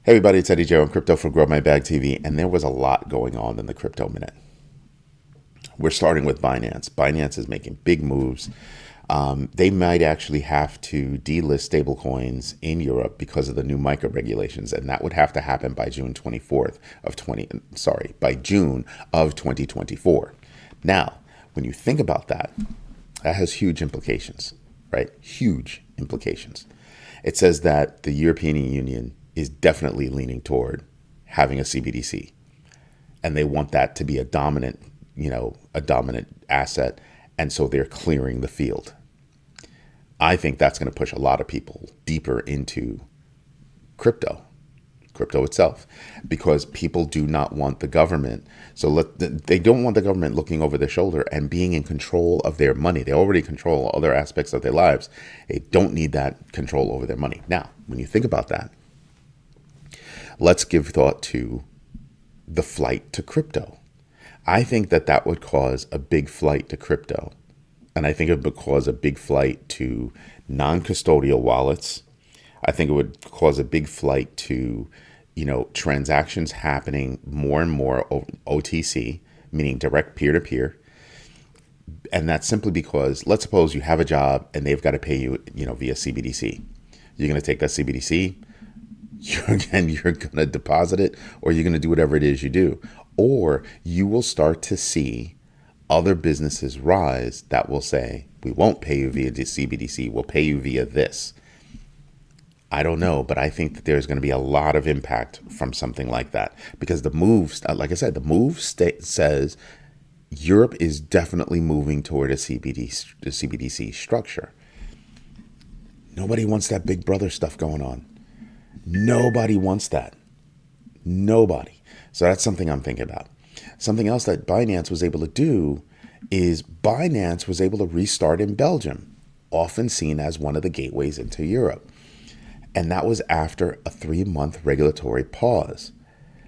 Hey everybody, it's Eddie Joe on Crypto for Grow My Bag TV, and there was a lot going on in the crypto minute. We're starting with Binance. Binance is making big moves. They might actually have to delist stablecoins in Europe because of the new MiCA regulations, and that would have to happen by June 2024. Now, when you think about that, that has huge implications, right? Huge implications. It says that the European Union is definitely leaning toward having a CBDC, and they want that to be a dominant asset, and so they're clearing the field. I think that's going to push a lot of people deeper into crypto itself, because people do not want the government. They don't want the government looking over their shoulder and being in control of their money. They already control other aspects of their lives. They don't need that control over their money. Now, when you think about that, let's give thought to the flight to crypto. I think that would cause a big flight to crypto. And I think it would cause a big flight to non-custodial wallets. I think it would cause a big flight to, transactions happening more and more OTC, meaning direct peer-to-peer. And that's simply because, let's suppose you have a job and they've got to pay you, via CBDC. You're going to take that CBDC, you're going to deposit it, or you're going to do whatever it is you do. Or you will start to see other businesses rise that will say, we won't pay you via the CBDC, we'll pay you via this. I don't know, but I think that there's going to be a lot of impact from something like that, because the move, like I said, says Europe is definitely moving toward a CBDC structure. Nobody wants that big brother stuff going on. Nobody wants that. Nobody. So that's something I'm thinking about. Something else that Binance was able to do is Binance was able to restart in Belgium, often seen as one of the gateways into Europe. And that was after a 3-month regulatory pause.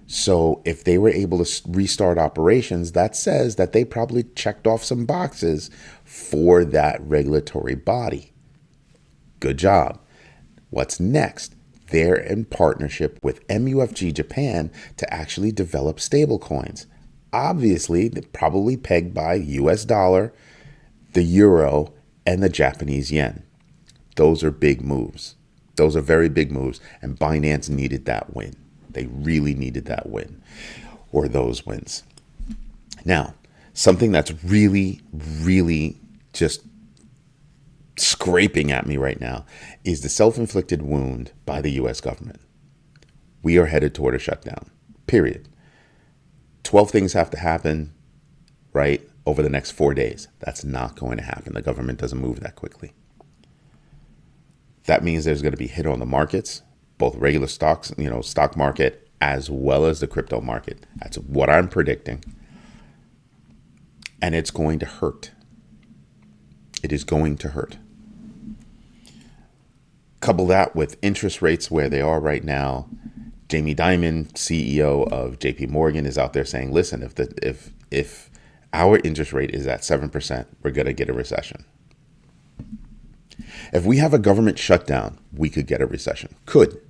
So if they were able to restart operations, that says that they probably checked off some boxes for that regulatory body. Good job. What's next? They're in partnership with MUFG Japan to actually develop stablecoins. Obviously, they're probably pegged by US dollar, the euro, and the Japanese yen. Those are big moves. Those are very big moves, and Binance needed that win. They really needed that win, or those wins. Now, something that's really, really just scraping at me right now is the self-inflicted wound by the U.S. government. We are headed toward a shutdown, period. 12 things have to happen, right, over the next 4 days. That's not going to happen. The government doesn't move that quickly. That means there's going to be hit on the markets, both regular stocks, stock market, as well as the crypto market. That's what I'm predicting. And it's going to hurt. It is going to hurt. Couple that with interest rates where they are right now. Jamie Dimon, CEO of JP Morgan, is out there saying, listen, if our interest rate is at 7%, we're going to get a recession. If we have a government shutdown, we could get a recession. Could.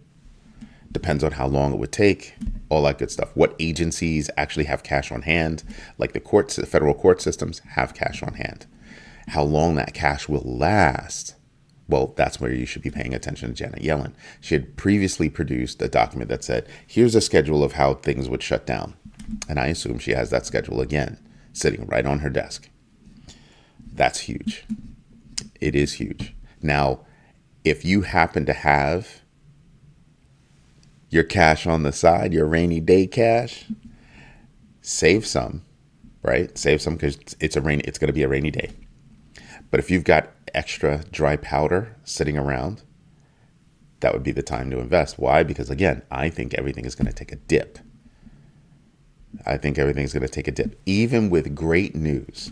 Depends on how long it would take, all that good stuff. What agencies actually have cash on hand, like the courts, the federal court systems have cash on hand. How long that cash will last, well, that's where you should be paying attention to Janet Yellen. She had previously produced a document that said, here's a schedule of how things would shut down. And I assume she has that schedule again, sitting right on her desk. That's huge. It is huge. Now, if you happen to have your cash on the side, your rainy day cash, save some, right? Save some, because it's going to be a rainy day. But if you've got extra dry powder sitting around, that would be the time to invest. Why? Because again, I think everything is going to take a dip. Even with great news.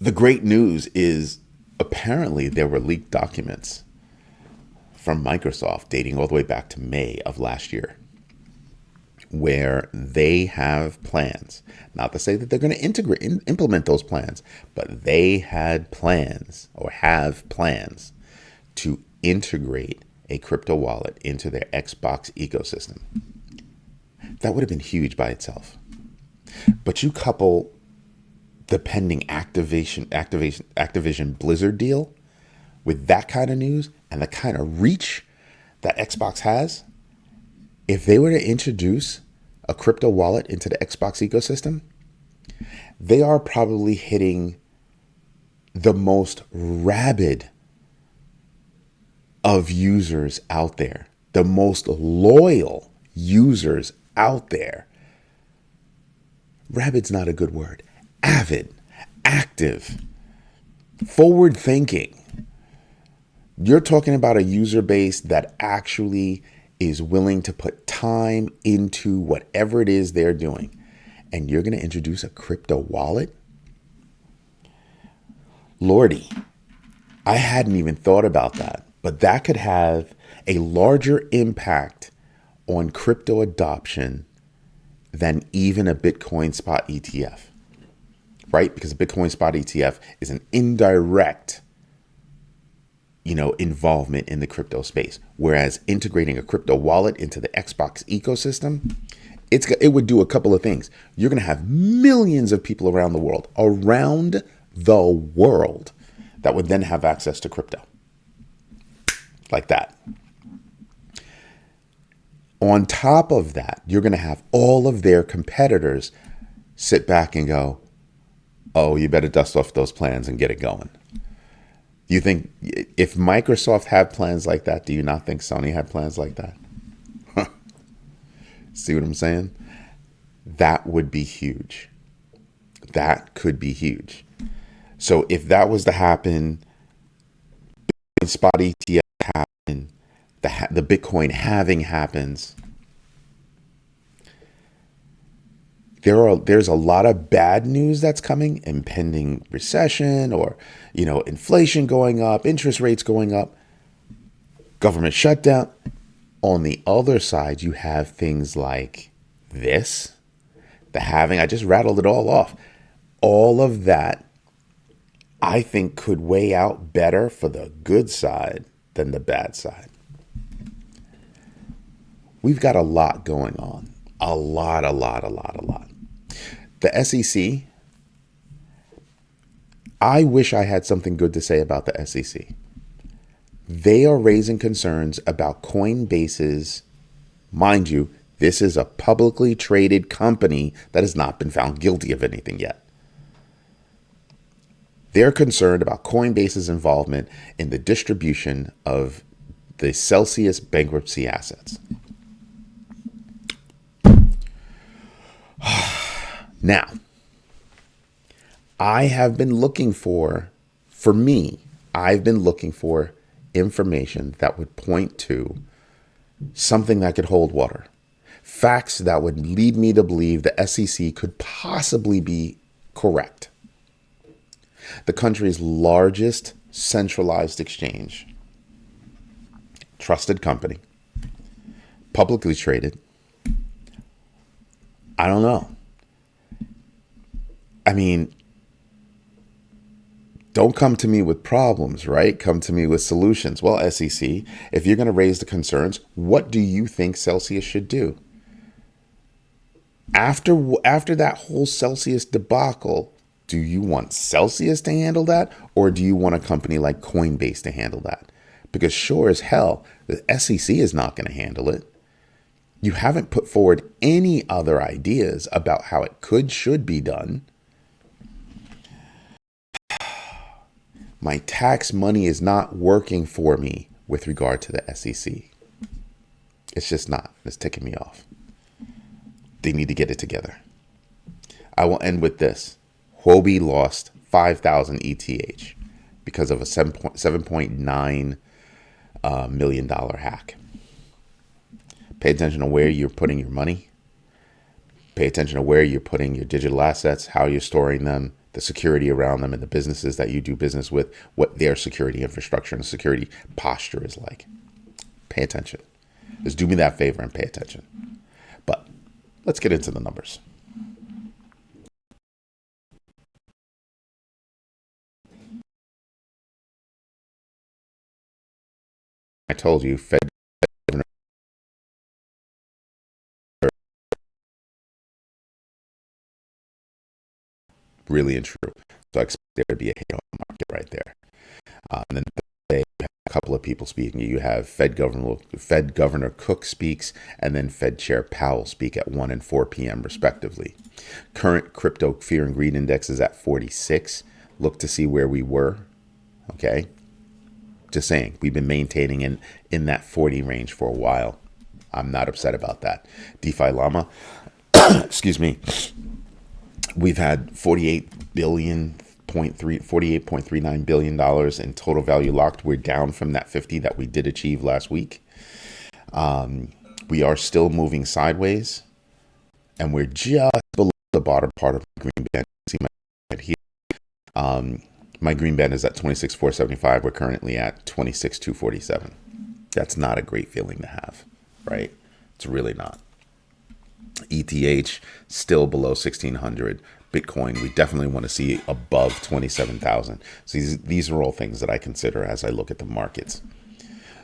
The great news is apparently there were leaked documents from Microsoft dating all the way back to May of last year, where they have plans, not to say that they're going to implement those plans, but they had plans or have plans to integrate a crypto wallet into their Xbox ecosystem. That would have been huge by itself. But you couple the pending Activision Blizzard deal with that kind of news and the kind of reach that Xbox has, if they were to introduce a crypto wallet into the Xbox ecosystem, they are probably hitting the most rabid of users out there, the most loyal users out there. Rabid's not a good word. Avid, active, forward thinking. You're talking about a user base that actually is willing to put time into whatever it is they're doing. And you're going to introduce a crypto wallet? Lordy, I hadn't even thought about that, but that could have a larger impact on crypto adoption than even a Bitcoin spot ETF, right? Because a Bitcoin spot ETF is an indirect, involvement in the crypto space. Whereas integrating a crypto wallet into the Xbox ecosystem, it would do a couple of things. You're going to have millions of people around the world, that would then have access to crypto. Like that. On top of that, you're going to have all of their competitors sit back and go, oh, you better dust off those plans and get it going. You think if Microsoft had plans like that, do you not think Sony had plans like that? See what I'm saying? That would be huge. That could be huge. So if that was to happen, Bitcoin spot ETF happen, the Bitcoin halving happens, there's a lot of bad news that's coming, impending recession or, inflation going up, interest rates going up, government shutdown. On the other side, you have things like this, the halving. I just rattled it all off. All of that, I think, could weigh out better for the good side than the bad side. We've got a lot going on. A lot. The SEC, I wish I had something good to say about the SEC. They are raising concerns about Coinbase's, mind you, this is a publicly traded company that has not been found guilty of anything yet. They're concerned about Coinbase's involvement in the distribution of the Celsius bankruptcy assets. Now, I've been looking for information that would point to something that could hold water. Facts that would lead me to believe the SEC could possibly be correct. The country's largest centralized exchange, trusted company, publicly traded. I don't know. I mean, don't come to me with problems, right? Come to me with solutions. Well, SEC, if you're going to raise the concerns, what do you think Celsius should do? After that whole Celsius debacle, do you want Celsius to handle that? Or do you want a company like Coinbase to handle that? Because sure as hell, the SEC is not going to handle it. You haven't put forward any other ideas about how it should be done. My tax money is not working for me with regard to the SEC. It's just not. It's ticking me off. They need to get it together. I will end with this. Huobi lost 5,000 ETH because of a $7.9 million hack. Pay attention to where you're putting your money. Pay attention to where you're putting your digital assets, how you're storing them, the security around them, and the businesses that you do business with, what their security infrastructure and security posture is like. Pay attention. Just do me that favor and pay attention. But let's get into the numbers. I told you, Fed really and true. So I expect there to be a hit on the market right there. And then you have a couple of people speaking. You have Fed Governor Cook speaks, and then Fed Chair Powell speak at 1 and 4 p.m. respectively. Current crypto fear and greed index is at 46. Look to see where we were. Okay. Just saying, we've been maintaining in that 40 range for a while. I'm not upset about that. DeFi Llama, excuse me, we've had $48.39 billion in total value locked. We're down from that 50 that we did achieve last week. We are still moving sideways, and we're just below the bottom part of the green band. See my head here. My green band is at 26,475. We're currently at 26,247. That's not a great feeling to have, right? It's really not. ETH still below 1,600. Bitcoin, we definitely want to see above 27,000. So these are all things that I consider as I look at the markets.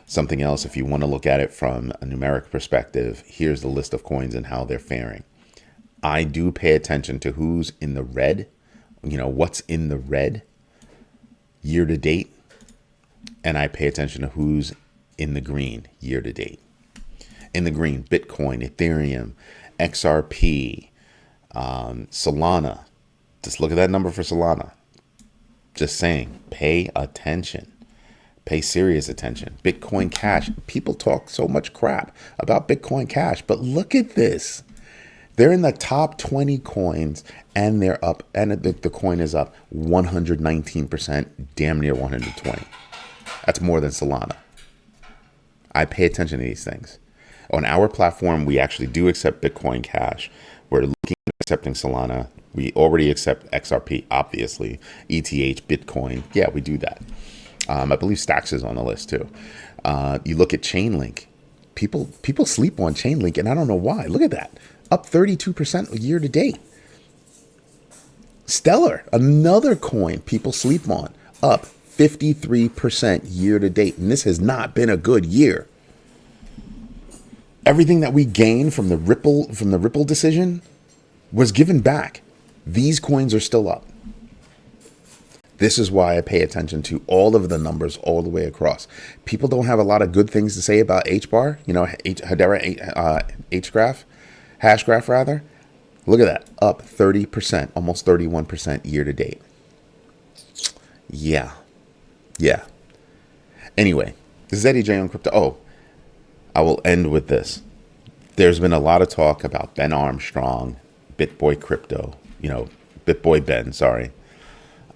Something else, if you want to look at it from a numeric perspective, here's the list of coins and how they're faring. I do pay attention to who's in the red, what's in the red year to date, and I pay attention to who's in the green year to date. In the green, Bitcoin, Ethereum, XRP, Solana. Just look at that number for Solana. Just saying, pay attention. Pay serious attention. Bitcoin Cash. People talk so much crap about Bitcoin Cash, but look at this. They're in the top 20 coins, and they're up, and the coin is up 119%, damn near 120. That's more than Solana. I pay attention to these things. On our platform, we actually do accept Bitcoin Cash. We're looking at accepting Solana. We already accept XRP, obviously. ETH, Bitcoin. Yeah, we do that. I believe Stacks is on the list too. You look at Chainlink. People sleep on Chainlink, and I don't know why. Look at that. Up 32% year to date. Stellar, another coin people sleep on, up 53% year to date. And this has not been a good year. Everything that we gained from the Ripple decision was given back. These coins are still up. This is why I pay attention to all of the numbers all the way across. People don't have a lot of good things to say about HBAR, Hedera Hgraph, Hashgraph rather. Look at that, up 30%, almost 31% year to date. Yeah. Anyway, this is Eddie J on Crypto. Oh, I will end with this. There's been a lot of talk about Ben Armstrong, BitBoy Crypto, BitBoy Ben, sorry.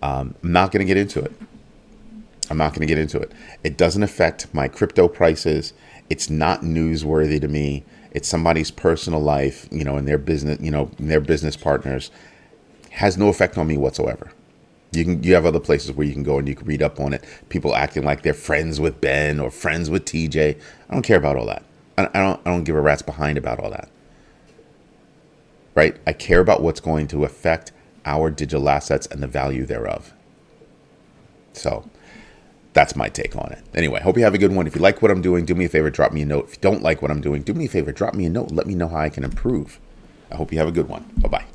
I'm not going to get into it. It doesn't affect my crypto prices. It's not newsworthy to me. It's somebody's personal life, and their business, their business partners. Has no effect on me whatsoever. You have other places where you can go and you can read up on it. People acting like they're friends with Ben or friends with TJ. I don't care about all that. I don't give a rat's behind about all that. Right? I care about what's going to affect our digital assets and the value thereof. So that's my take on it. Anyway, hope you have a good one. If you like what I'm doing, do me a favor, drop me a note. If you don't like what I'm doing, do me a favor, drop me a note. Let me know how I can improve. I hope you have a good one. Bye-bye.